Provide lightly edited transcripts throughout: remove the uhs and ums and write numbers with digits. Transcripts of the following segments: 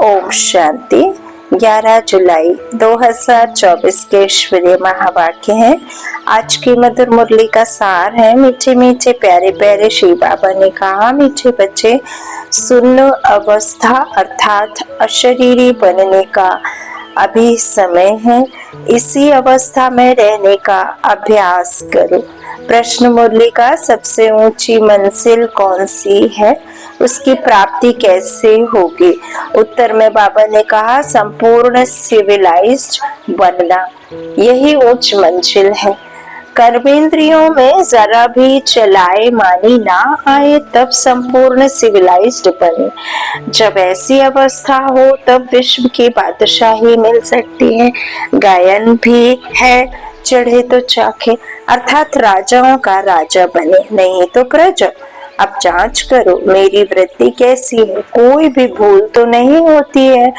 ओम शांति। 11 जुलाई 2024 के ईश्वरीय महावाक्य है। आज की मधुर मुरली का सार है। मीठे मीठे प्यारे प्यारे श्री बाबा ने कहा, मीठे बच्चे सुन्न अवस्था अर्थात अशरीरी बनने का अभी समय है। इसी अवस्था में रहने का अभ्यास करो। प्रश्न मुरली का सबसे ऊंची मंजिल कौन सी है, उसकी प्राप्ति कैसे होगी? उत्तर में बाबा ने कहा, संपूर्ण सिविलाइज्ड बनना, यही उच्च मंजिल है। कर्मेंद्रियों में जरा भी चलाए मानी ना आए तब संपूर्ण सिविलाइज्ड बने। जब ऐसी अवस्था हो तब विश्व की बादशाही मिल सकती है। गायन भी है, चढ़े तो चाखे, अर्थात राजाओं का राजा बने, नहीं तो प्रजा। अब जांच करो मेरी वृत्ति कैसी है, कोई भी भूल तो नहीं होती है।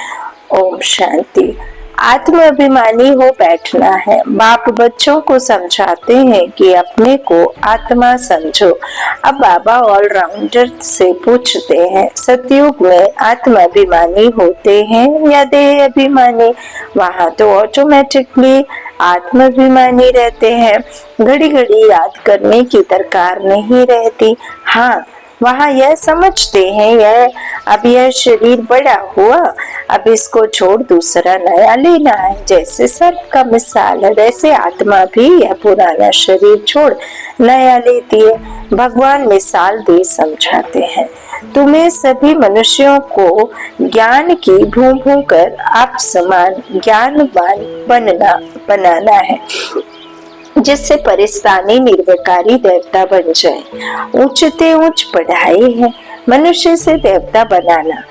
ओम शांति। आत्माभिमानी हो बैठना है। बाप बच्चों को समझाते हैं कि अपने को आत्मा समझो। अब बाबा ऑलराउंडर से पूछते हैं, सतयुग में आत्माभिमानी होते हैं या देह अभिमानी? वहाँ तो ऑटोमेटिकली आत्माभिमानी रहते हैं, घड़ी घड़ी याद करने की दरकार नहीं रहती। हाँ, वहाँ यह समझते हैं अब यह शरीर बड़ा हुआ, अब इसको छोड़ दूसरा नया लेना है। जैसे सर्प का मिसाल है, वैसे आत्मा भी यह पुराना शरीर छोड़ नया लेती है। भगवान मिसाल दे समझाते हैं, तुम्हें सभी मनुष्यों को ज्ञान की भूं भूं कर आप समान ज्ञानवान बनाना है, जिससे परिस्तानी निर्विकारी देवता बन जाए। ऊंचते ऊंच पढ़ाई है मनुष्य से देवता बनाना।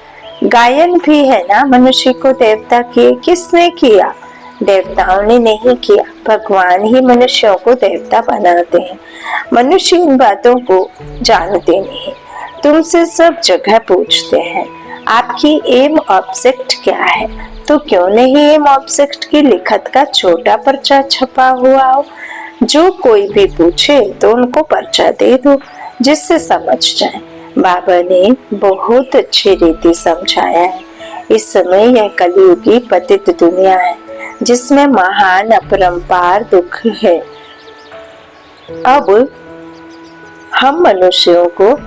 गायन भी है ना, मनुष्य को देवता किए। किसने किया? देवताओं ने नहीं किया, भगवान ही मनुष्यों को देवता बनाते हैं। मनुष्य इन बातों को जानते नहीं। तुमसे सब जगह पूछते हैं, आपकी एम ऑब्जेक्ट क्या है? तो क्यों नहीं एम ऑब्जेक्ट की लिखत का छोटा पर्चा छपा हुआ हो? जो कोई भी पूछे तो उनको पर्चा दे दो, जिससे समझ जाए। बाबा ने बहुत अच्छी रीति समझाया है। इस समय यह कलियुगी पतित दुनिया है, जिसमें महान अपरंपार दुख है। अब हम मनुष्यों को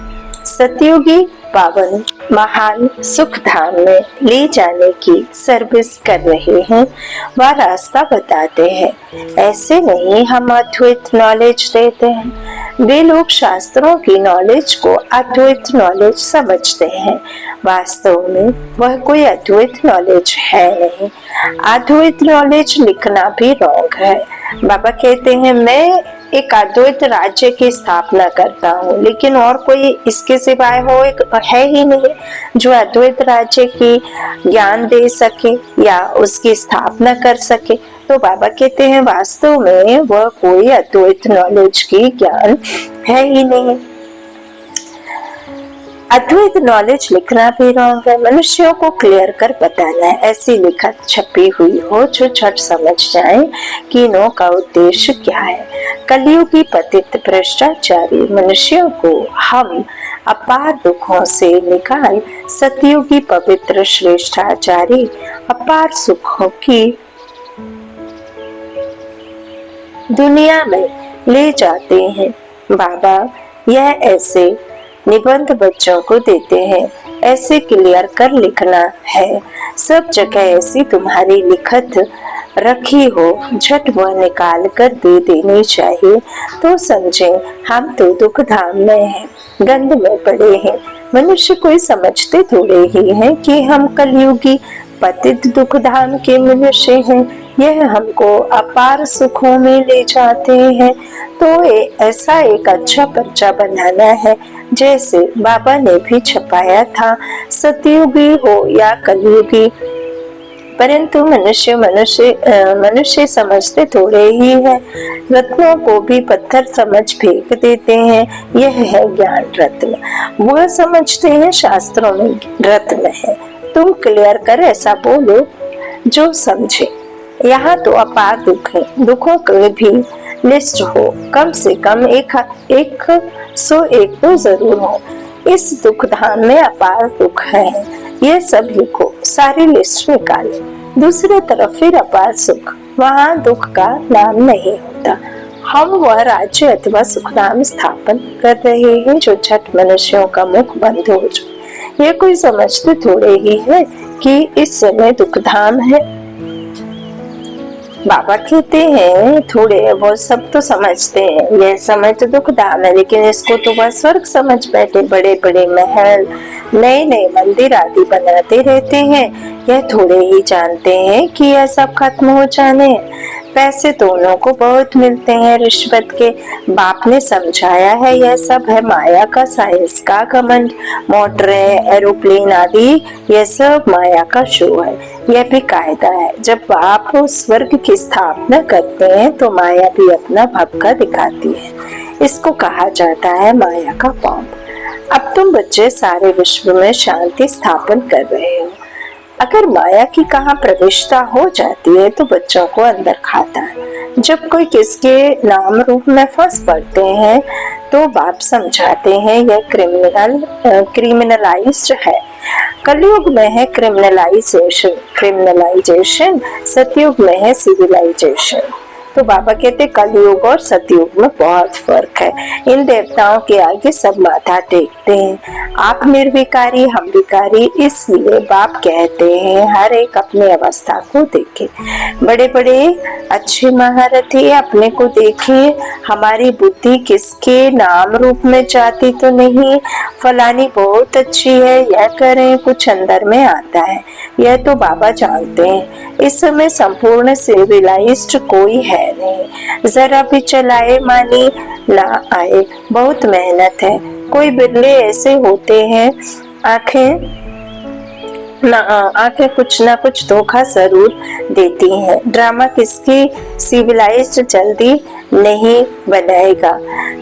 सतयुगी पावन महान सुख धाम में ले जाने की सर्विस कर रहे हैं, वह रास्ता बताते हैं। ऐसे नहीं हम अद्वैत नॉलेज देते हैं। वे लोग शास्त्रों की नॉलेज को अद्वैत नॉलेज समझते हैं। वास्तव में वह कोई अद्वैत नॉलेज है नहीं। अद्वैत नॉलेज लिखना भी रॉन्ग है। बाबा कहते हैं, मैं एक अद्वैत राज्य की स्थापना करता हूँ, लेकिन और कोई इसके सिवाय है ही नहीं जो अद्वैत राज्य की ज्ञान दे सके या उसकी स्थापना कर सके। तो बाबा कहते हैं, वास्तव में वह कोई अद्वैत नॉलेज की ज्ञान है ही नहीं। अद्वैत नॉलेज लिखना भी रॉन्ग है। मनुष्यों को क्लियर कर बताना है, ऐसी लिखत छपी हुई हो जो झट समझ जाए कि इनों का उद्देश्य क्या है। कलियुगी पतित भ्रष्टाचारी मनुष्यों को हम अपार दुखों से निकाल सतयुगी पवित्र श्रेष्ठाचारी अपार सुखों की दुनिया में ले जाते हैं। बाबा यह ऐसे निबंध बच्चों को देते हैं, ऐसे क्लियर कर लिखना है। सब जगह ऐसी तुम्हारी लिखत रखी हो, झट वह निकाल कर दे देनी चाहिए, तो समझें हम तो दुख धाम में हैं, गंध में पड़े हैं। मनुष्य कोई समझते थोड़े ही हैं कि हम कलयुगी पतित दुख धाम के मनुष्य हैं। यह हमको अपार सुखों में ले जाते हैं। तो ऐसा एक अच्छा पर्चा बनाना है, जैसे बाबा ने भी छपाया था, सतयुगी हो या कलयुगी। परंतु मनुष्य समझते थोड़े ही है। रत्नों को भी पत्थर समझ फेंक देते हैं। यह है ज्ञान रत्न। वह समझते हैं शास्त्रों में रत्न है। तुम क्लियर कर ऐसा बोलो जो समझे। यहाँ तो अपार दुख है, दुखों के भी लिस्ट हो, कम से कम 101 तो जरूर हो। इस दुख धाम में अपार दुख है, यह सब लिखो, सारी लिस्ट निकाले। दूसरी तरफ फिर अपार सुख, वहाँ दुख का नाम नहीं होता। हम वह राज्य अथवा सुख नाम स्थापन कर रहे हैं जो झट मनुष्यों का मुख बंद हो जाए। यह कोई समझते थोड़े ही है कि इस समय दुखधाम है। बाबा कहते हैं थोड़े, वो सब तो समझते हैं यह समय तो दुखधाम है, लेकिन इसको तो वह स्वर्ग समझ बैठे। बड़े बड़े महल, नए नए मंदिर आदि बनाते रहते हैं। यह थोड़े ही जानते हैं कि यह सब खत्म हो जाने। पैसे दोनों को बहुत मिलते हैं रिश्वत के। बाप ने समझाया है यह सब है माया का, साइंस का घमंड। मोटरें, एरोप्लेन आदि यह सब माया का शो है। यह भी कायदा है, जब बाप स्वर्ग की स्थापना करते हैं तो माया भी अपना भक्का दिखाती है। इसको कहा जाता है माया का पाप। अब तुम बच्चे सारे विश्व में शांति स्थापन कर रहे हो। अगर माया की कहाँ प्रविष्टता हो जाती है तो बच्चों को अंदर खाता है। जब कोई किसके नाम रूप में फंस पड़ते हैं तो बाप समझाते हैं यह क्रिमिनलाइज्ड है। कलयुग में है क्रिमिनलाइजेशन, सतयुग में है सिविलाइजेशन। तो बाबा कहते कलयुग और सतयुग में बहुत फर्क है। इन देवताओं के आगे सब माथा टेकते हैं। आप निर्विकारी, हम विकारी, इसलिए बाप कहते हैं हर एक अपनी अवस्था को देखे। बड़े बड़े अच्छे महारथी अपने को देखिए, हमारी बुद्धि किसके नाम रूप में जाती तो नहीं। फलानी बहुत अच्छी है, यह करें, कुछ अंदर में आता है, यह तो बाबा जानते हैं। इस समय संपूर्ण सिविलाइज्ड कोई है नहीं। जरा भी चलाए मानी ना आए, बहुत मेहनत है। कोई बिरले ऐसे होते हैं आंखें कुछ ना कुछ धोखा जरूर देती हैं। ड्रामा किसकी सिविलाइज्ड जल्दी नहीं बनाएगा।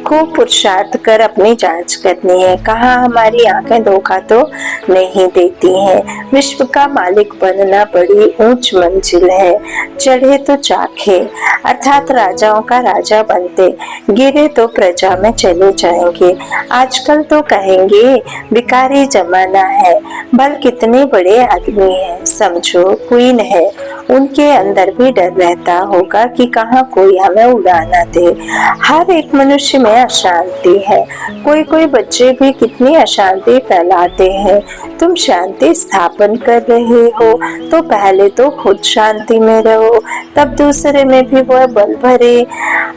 खूब पुरुषार्थ कर अपनी जांच करनी है, कहाँ हमारी आंखें धोखा तो नहीं देती हैं। विश्व का मालिक बनना बड़ी ऊंच मंजिल है। चढ़े तो चाखे, अर्थात राजाओं का राजा बनते, गिरे तो प्रजा में चले जाएंगे। आजकल तो कहेंगे भिखारी जमाना है। बल कितने बड़े आदमी हैं, समझो क्वीन है, उनके अंदर भी डर रहता होगा कि कहाँ कोई हमें उड़ाना दे। हर एक मनुष्य में अशांति है। कोई कोई बच्चे भी कितनी अशांति फैलाते हैं। तुम शांति स्थापन कर रहे हो तो पहले तो खुद शांति में रहो, तब दूसरे में भी वह बल भरे।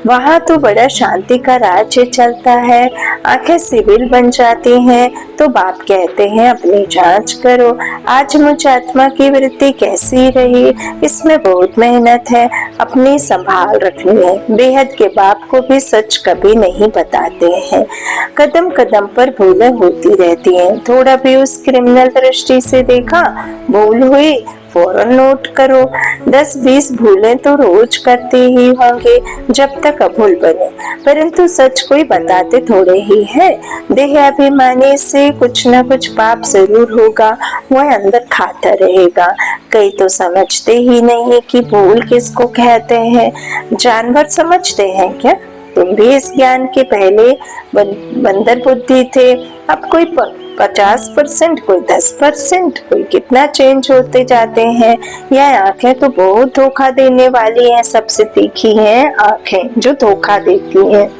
वहाँ तो बड़ा शांति का राज्य चलता है। आंखें सिविल बन जाती हैं तो बाप कहते हैं अपनी जांच करो, आज मुझ आत्मा की वृत्ति कैसी रही। इसमें बहुत मेहनत है, अपनी संभाल रखनी है। बेहद के बाप को भी सच कभी नहीं बताते हैं। कदम कदम पर भूलें होती रहती हैं। थोड़ा भी उस क्रिमिनल दृष्टि से देखा, भूल हुई फौरन नोट करो। 10-20 भूलें तो रोज करते ही होंगे जब तक अभूल बने, परंतु सच कोई बताते थोड़े ही है। देह अभिमानी से कुछ न कुछ पाप जरूर होगा, वह अंदर खाता रहेगा। कई तो समझते ही नहीं कि भूल किसको कहते हैं। जानवर समझते हैं क्या? तुम भी इस ज्ञान के पहले बंदर बुद्धि थे। अब कोई 50%, कोई 10%, कोई कितना चेंज होते जाते हैं। यह आंखें तो बहुत धोखा देने वाली हैं। सबसे तीखी हैं आंखें जो धोखा देती हैं।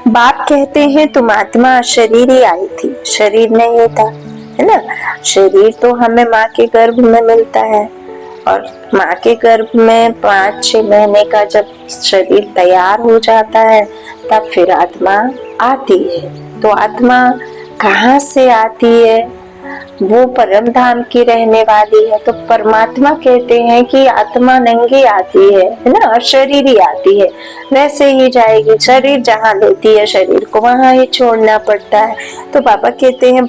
बाप कहते हैं तुम आत्मा शरीर ही आई थी, शरीर नहीं था, है ना। शरीर तो हमें माँ के गर्भ में मिलता है, और माँ के गर्भ में 5-6 महीने का जब शरीर तैयार हो जाता है तब फिर आत्मा आती है। तो आत्मा कहाँ से आती है? वो परम धाम की रहने वाली है। तो परमात्मा कहते हैं कि आत्मा नंगी आती है ना, और शरीर ही आती है, वैसे ही जाएगी। शरीर जहाँ लेती है शरीर को वहाँ ही छोड़ना पड़ता है। तो बाबा कहते हैं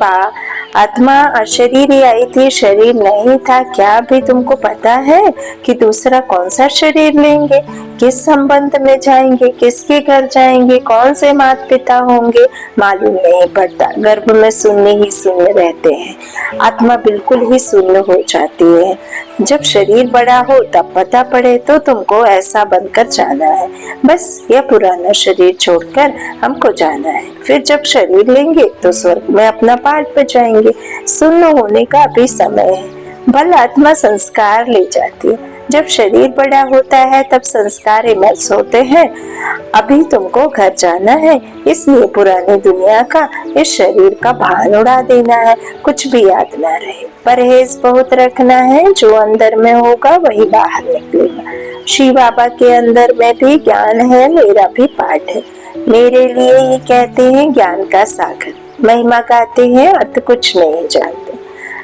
आत्मा अशरीर ही आई थी, शरीर नहीं था। क्या अभी तुमको पता है कि दूसरा कौन सा शरीर लेंगे, किस संबंध में जाएंगे, किसके घर जाएंगे, कौन से माता पिता होंगे, मालूम नहीं पड़ता। गर्भ में शून्य ही शून्य रहते हैं। आत्मा बिल्कुल ही शून्य हो जाती है। जब शरीर बड़ा हो तब पता पड़े तो तुमको ऐसा बनकर जाना है। बस यह पुराना शरीर छोड़कर हमको जाना है। फिर जब शरीर लेंगे तो स्वर्ग में अपना पाठ बजाएंगे। जाएंगे। सुन्न होने का भी समय है। बल आत्मा संस्कार ले जाती है। जब शरीर बड़ा होता है तब संस्कार इमर्स होते हैं। अभी तुमको घर जाना है, इसलिए पुरानी दुनिया का, इस शरीर का भान उड़ा देना है, कुछ भी याद ना रहे। परहेज बहुत रखना है, जो अंदर में होगा वही बाहर निकलेगा। शिव बाबा के अंदर में भी ज्ञान है, मेरा भी पाठ है। मेरे लिए ये कहते हैं ज्ञान का सागर। महिमा गाते हैं, अर्थ कुछ नहीं जानते।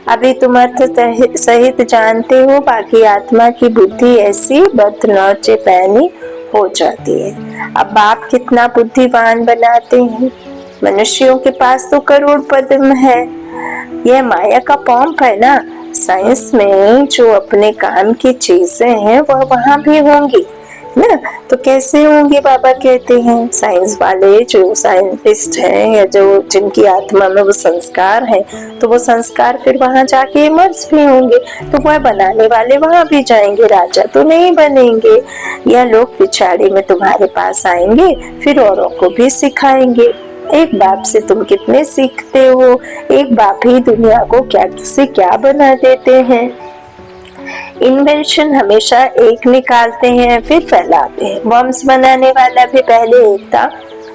अभी तुम अर्थ सहित जानते हो, बाकी आत्मा की बुद्धि ऐसी बर्थ नौचे पैनी हो जाती है। अब बाप कितना बुद्धिमान बनाते हैं। मनुष्यों के पास तो करोड़ पद्म है, यह माया का पंप है ना। साइंस में जो अपने काम की चीजें हैं वह वहां भी होंगी ना, तो कैसे होंगे? बाबा कहते हैं साइंस वाले जो साइंटिस्ट हैं या जो जिनकी आत्मा में वो संस्कार है, तो वो संस्कार फिर वहां जाके इमर्स भी होंगे, तो वह बनाने वाले वहां भी जाएंगे, राजा तो नहीं बनेंगे। यह लोग पिछाड़ी में तुम्हारे पास आएंगे, फिर औरों को भी सिखाएंगे। एक बाप से तुम कितने सीखते हो, एक बाप ही दुनिया को क्या से क्या बना देते हैं। इन्वेंशन हमेशा एक निकालते हैं फिर फैलाते हैं। बॉम्ब्स बनाने वाला भी पहले एक था,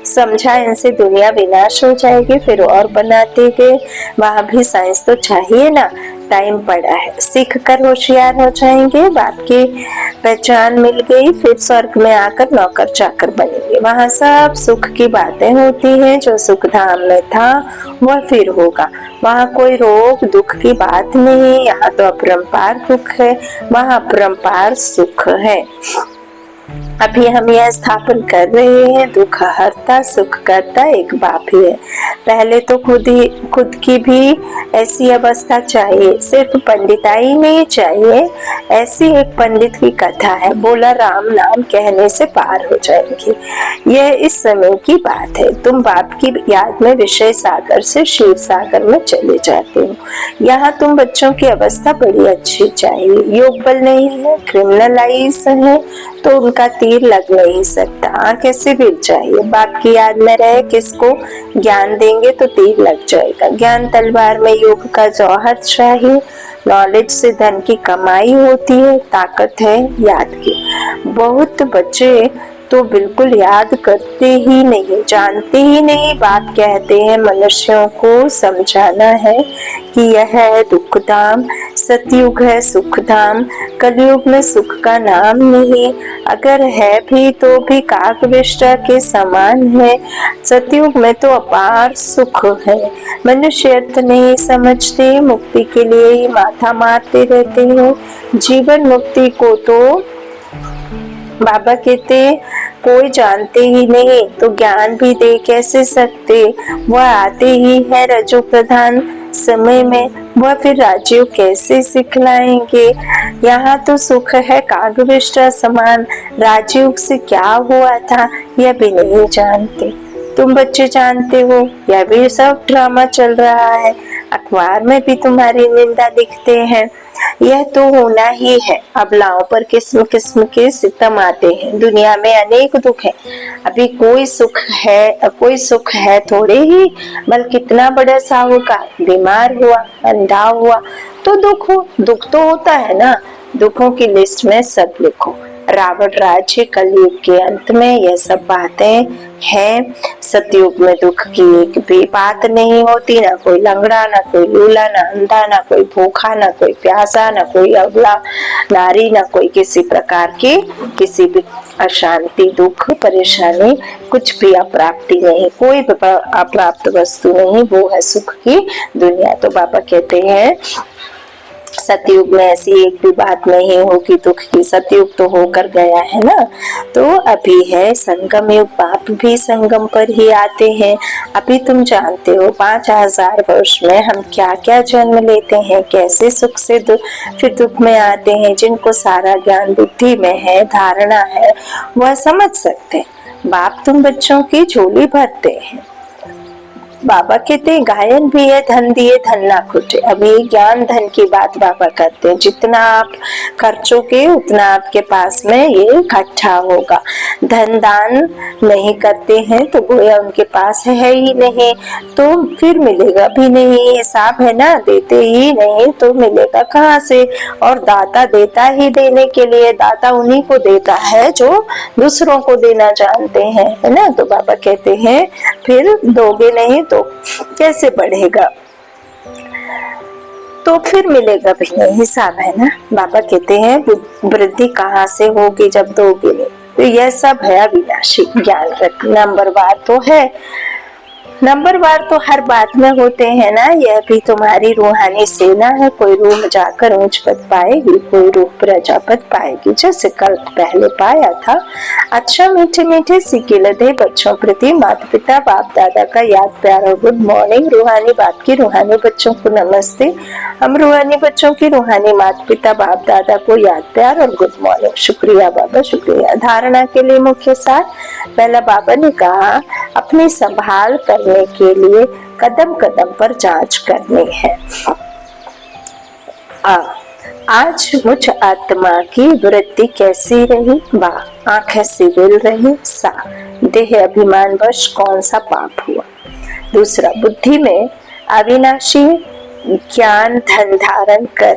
समझा इनसे दुनिया विनाश हो जाएगी, फिर और बनाते गए। वहां भी साइंस तो चाहिए ना, टाइम पड़ा है, सीख कर होशियार हो जाएंगे। बाप की पहचान मिल गई, फिर स्वर्ग में आकर नौकर चाकर बनेंगे। वहां सब सुख की बातें होती हैं, जो सुख धाम में था वह फिर होगा। वहाँ कोई रोग दुख की बात नहीं, यहाँ तो अपरंपार दुख है, वहाँ अपरंपार सुख है। अभी हम यह स्थापन कर रहे हैं, दुख हरता सुख करता एक बाप ही है। पहले तो खुद की भी ऐसी अवस्था चाहिए, सिर्फ पंडिताई नहीं चाहिए। ऐसी एक पंडित की कथा है, बोला राम नाम कहने से पार हो जाएंगे। यह इस समय की बात है। तुम बाप की याद में विषय सागर से शिव सागर में चले जाते हो। यहाँ तुम बच्चों की अवस्था बड़ी अच्छी चाहिए। योग बल नहीं है, क्रिमिनलाइज है, तो उनका तीर लग नहीं सकता। आंख ऐसे गिर चाहिए, बाप की याद में रहे, किसको ज्ञान देंगे तो तीर लग जाएगा। ज्ञान तलवार में योग का जौहर चाहिए। नॉलेज से धन की कमाई होती है, ताकत है याद की। बहुत बच्चे तो बिल्कुल याद करते ही नहीं, जानते ही नहीं। बात कहते हैं मनुष्यों को समझाना है कि यह है दुख धाम, सतयुग है सुख धाम। कलयुग में सुख का नाम नहीं, अगर है भी तो भी काकविष्टा के समान है। सतयुग में तो अपार सुख है। मनुष्य अर्थ नहीं समझते, मुक्ति के लिए ही माथा मारते रहते हैं। जीवन मुक्ति को तो बाबा कहते कोई जानते ही नहीं, तो ज्ञान भी दे कैसे सकते। वह आते ही है रजो प्रधान समय में, वह फिर राजयोग कैसे सिखलाएंगे। यहाँ तो सुख है कागविष्टा समान, राजयोग से क्या हुआ था यह भी नहीं जानते। तुम बच्चे जानते हो, यह भी सब ड्रामा चल रहा है। अखबार में भी तुम्हारी निंदा लिखते हैं। यह तो होना ही है। अबलाओं पर किस्म किस्म के सितम आते हैं। दुनिया में अनेक दुख है। अभी कोई सुख है थोड़े ही, बल्कि कितना बड़ा साहूकार बीमार हुआ, अंधा हुआ तो दुख तो होता है ना। दुखों की लिस्ट में सब लिखो। रावण राज्य कलयुग के अंत में यह सब बातें हैं। सतयुग में दुख की एक भी बात नहीं होती, ना कोई लंगड़ा, ना कोई लूला, ना अंधा, ना कोई भूखा, ना कोई प्यासा, ना कोई अबला नारी, ना कोई किसी प्रकार की किसी भी अशांति, दुख, परेशानी, कुछ भी अप्राप्ति नहीं, कोई अप्राप्त वस्तु नहीं। वो है सुख की दुनिया। तो बाबा कहते हैं सतयुग में ऐसी एक भी बात नहीं होगी दुख की। सतयुग तो होकर गया है ना, तो अभी है संगम युग। बाप भी संगम पर ही आते हैं। अभी तुम जानते हो 5000 वर्ष में हम क्या क्या जन्म लेते हैं, कैसे सुख से फिर दुख में आते हैं। जिनको सारा ज्ञान बुद्धि में है, धारणा है, वह समझ सकते हैं। बाप तुम बच्चों की झोली भरते हैं। बाबा कहते हैं गायन भी है धन दिए धन ना खुटे। अभी ज्ञान धन की बात बाबा करते हैं, जितना आप खर्चोगे उतना आपके पास में ये इकट्ठा होगा। धन दान नहीं करते हैं तो गोया उनके पास है ही नहीं, तो फिर मिलेगा भी नहीं। हिसाब है ना, देते ही नहीं तो मिलेगा कहाँ से। और दाता देता ही देने के लिए, दाता उन्हीं को देता है जो दूसरों को देना जानते हैं, है ना। तो बाबा कहते हैं फिर दोगे नहीं तो कैसे बढ़ेगा, तो फिर मिलेगा भी नहीं, हिसाब है ना। बाबा कहते हैं वृद्धि कहाँ से होगी जब दोगे नहीं। तो यह सब है अविनाशी ज्ञान रख। नंबरवार तो है, नंबरवार तो हर बात में होते हैं ना। यह भी तुम्हारी रूहानी सेना है। कोई रूह जाकर ऊंच पद पाएगी, कोई रूह प्रजापद पाएगी, जैसे कल पहले पाया था। अच्छा मीठे मीठे सिकिलधे बच्चों प्रति माता पिता बाप दादा का याद प्यार और गुड मॉर्निंग। रूहानी बाप की रूहानी बच्चों को नमस्ते। हम रूहानी बच्चों की रूहानी माता पिता बाप दादा को याद प्यार और गुड मॉर्निंग। शुक्रिया बाबा, शुक्रिया। धारणा के लिए मुख्य सार। पहला बाबा ने कहा अपनी संभाल करने के लिए कदम कदम पर जांच करनी है। आज मुझ आत्मा की वृत्ति कैसी रही, बा आंखें सिविल रही, सा देह अभिमान वश कौन सा पाप हुआ। दूसरा, बुद्धि में अविनाशी ज्ञान धन धारण कर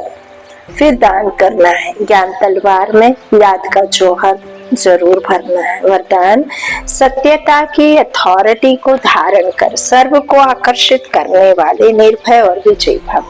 फिर दान करना है। ज्ञान तलवार में याद का जौहर जरूर भरना है। वरदान, सत्यता की अथॉरिटी को धारण कर सर्व को आकर्षित करने वाले निर्भय और विजयी भव।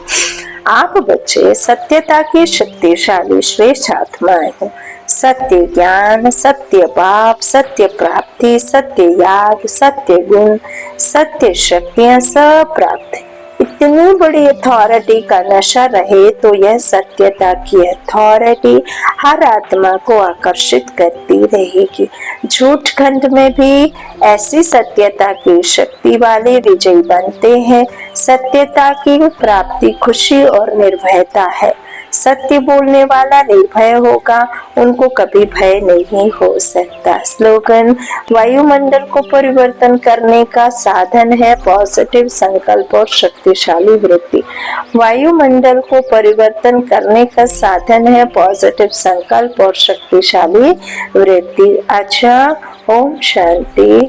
आप बच्चे सत्यता की शक्तिशाली श्रेष्ठ आत्माएं हो। सत्य ज्ञान, सत्य पाप, सत्य प्राप्ति, सत्य याग, सत्य गुण, सत्य शक्तियां सब प्राप्त। इतनी बड़ी अथॉरिटी का नशा रहे तो यह सत्यता की अथॉरिटी हर आत्मा को आकर्षित करती रहेगी। झूठ खंड में भी ऐसी सत्यता की शक्ति वाले विजयी बनते हैं। सत्यता की प्राप्ति खुशी और निर्भयता है। सत्य बोलने वाला निर्भय होगा, उनको कभी भय नहीं हो सकता। स्लोगन, वायुमंडल को परिवर्तन करने का साधन है पॉजिटिव संकल्प और शक्तिशाली वृत्ति। वायुमंडल को परिवर्तन करने का साधन है पॉजिटिव संकल्प और शक्तिशाली वृत्ति। अच्छा, ओम शांति।